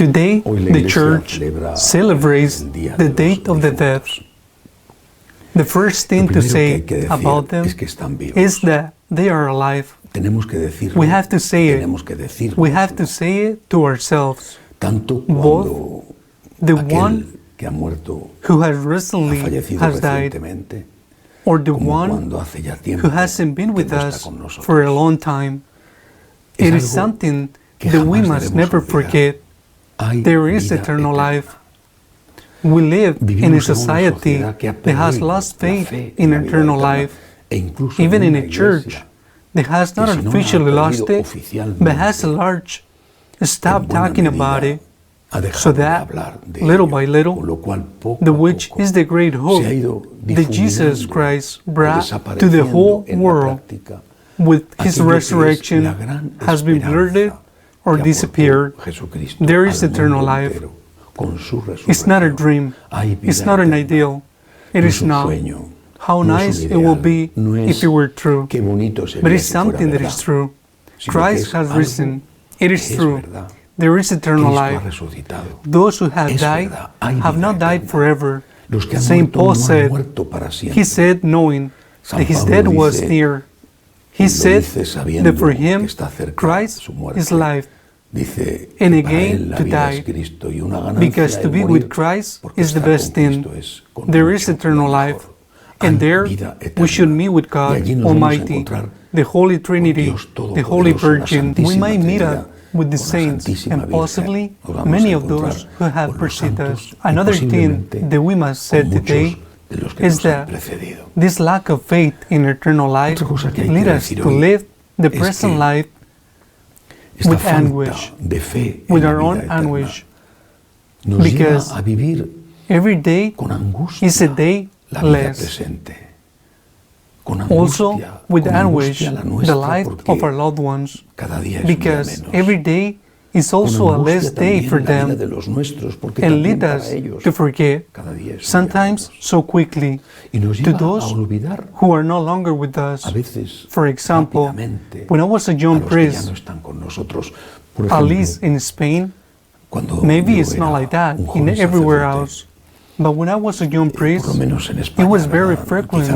Today, the Church celebrates the date of the death. The first thing to say about them is that they are alive. We have to say it. We have to say it to ourselves. Both the one who has recently has died, or the one who hasn't been with us for a long time. It is something that we must never forget. There is eternal life. We live in a society that has lost faith in eternal life, even in a church that has not officially lost it, but has a large stop talking about it, so that, little by little, the which is the great hope that Jesus Christ brought to the whole world with His resurrection has been blurred or disappeared. There is eternal life. It's not a dream. It's not an ideal. It is not. How nice it will be if it were true. But it's something that is true. Christ has risen. It is true. There is eternal life. Those who have died have not died forever. St. Paul said, he said knowing that his death was near. He said that for him, Christ is life, and again to die, because to be with Christ is the best thing. There is eternal life, and there we should meet with God Almighty, the Holy Trinity, the Holy Virgin. We might meet up with the saints, and possibly many of those who have preceded us. Another thing that we must say today is that this lack of faith in eternal life leads us to live the present life with anguish, with our own anguish, because every day is a day less. Also, with anguish, the life of our loved ones, because every day is also a less day for them, and lead us to forget, sometimes so quickly, to those who are no longer with us. For example, when I was a young priest, at least in Spain, maybe it's not like that in everywhere else, but when I was a young priest, it was very frequent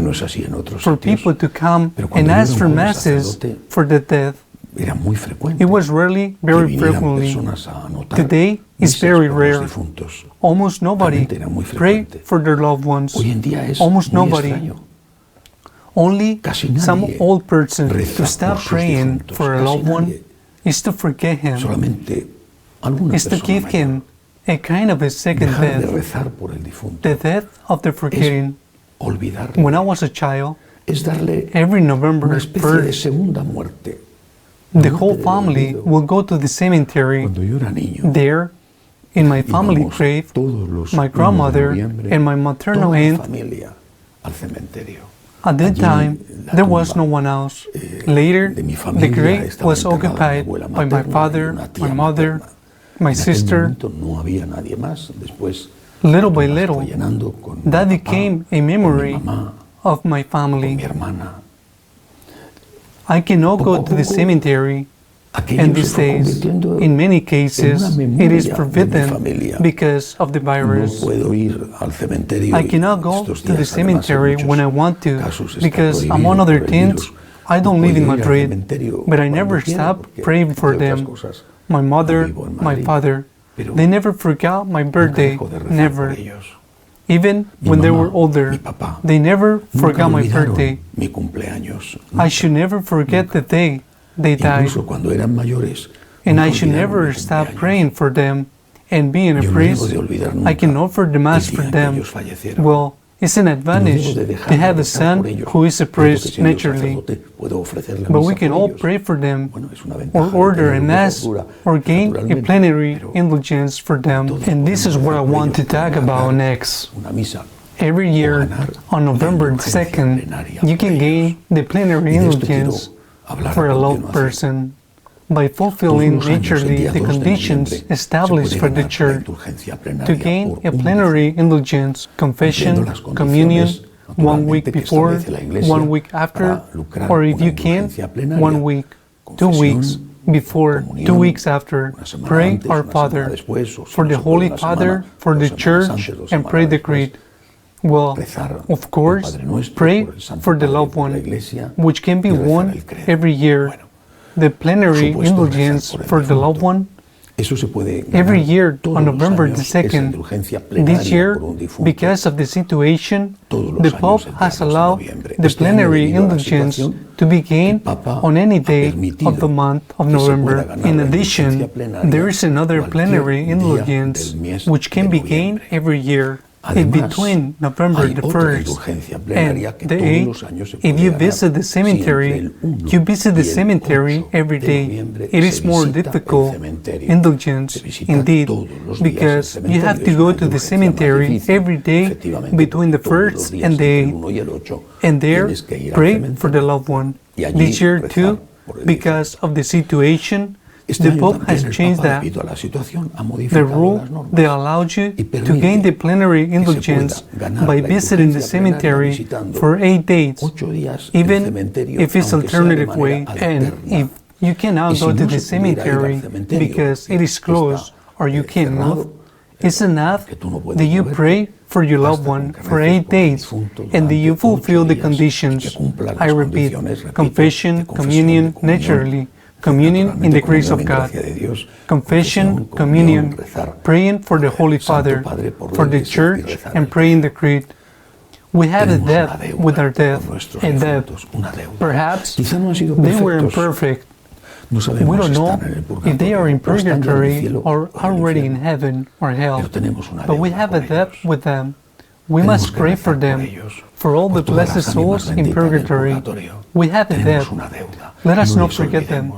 for people to come and ask for masses for the dead. It was really very frequently. Today it's very rare. Almost nobody prayed for their loved ones. Almost nobody. Only some old person to stop praying for a loved one is to forget him, is to give him a kind of a second death, the death of the forgetting. When I was a child, every November 1st, the whole family will go to the cemetery. There, in my family grave, my grandmother and my maternal aunt. At that time, there was no one else. Later, the grave was occupied by my father, my mother, my sister. Little by little, that became a memory of my family. I cannot go to the cemetery, and these days, in many cases, it is forbidden because of the virus. I cannot go to the cemetery when I want to, because among other things, I don't live in Madrid, but I never stop praying for them. My mother, my father, they never forgot my birthday, never. Even when they were older, they never forgot my birthday. I should never forget the day they died. And I should never stop praying for them. And being a priest, I can offer the Mass for them. Well, it's an advantage to have a son who is a priest naturally. But we can all pray for them, or order a Mass, or gain a plenary indulgence for them. And this is what I want to talk about next. Every year, on November 2nd, you can gain the plenary indulgence for a loved person by fulfilling naturally the conditions established for the Church to gain a plenary indulgence, confession, communion, 1 week before, 1 week after, or if you can, 1 week, 2 weeks, before, 2 weeks after, pray Our Father, for the Holy Father, for the Church, and pray the Creed. Well, of course, pray for the loved one, which can be one every year. The plenary indulgence for the loved one, every year on November the 2nd. This year, because of the situation, the Pope has allowed the plenary indulgence to be gained on any day of the month of November. In addition, there is another plenary indulgence which can be gained every year. In between November the 1st and the 8th, if you visit the cemetery, you visit the cemetery every day. It is more difficult indulgence indeed, because you have to go to the cemetery every day between the 1st and the 8th, and there pray for the loved one. This year too, because of the situation, the Pope has changed that. The rule that allows you to gain the plenary indulgence by visiting the cemetery for 8 days, even if it's alternative way, and if you cannot go to the cemetery because it is closed or you can't move, it's enough that you pray for your loved one for 8 days and that you fulfill the conditions. I repeat, confession, communion, naturally. Communion in the grace of God, confession, communion, praying for the Holy Father, for the Church, and praying the Creed. We have a debt with our death, a debt. Perhaps they were imperfect. We don't know if they are in purgatory or already in heaven or hell, but we have a debt with them. We must pray for them, for all the blessed souls in purgatory. We have a debt. Let us not forget them.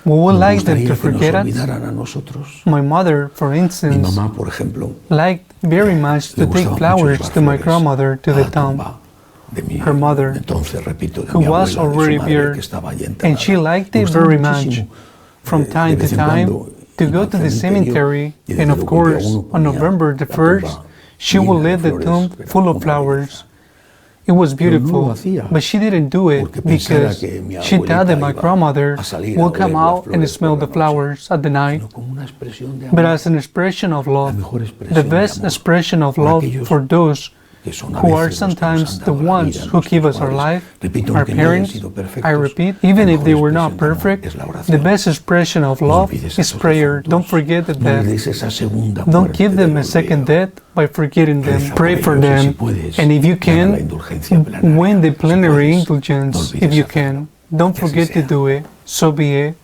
We would like them to forget us. My mother, for instance, liked very much to take flowers to my grandmother to the tomb. Her mother, who was already buried, and she liked it very much. From time to time, to go to the cemetery, and of course, on November the 1st, she would leave the tomb full of flowers. It was beautiful, but she didn't do it because she thought that my grandmother would come out and smell the flowers at the night. But as an expression of love, the best expression of love for those who are sometimes the ones who give us our life, our parents, I repeat, even if they were not perfect, the best expression of love is prayer. Don't forget the death. Don't give them a second death by forgetting them. Pray for them, and if you can, win the plenary indulgence if you can. Don't forget to do it. So be it.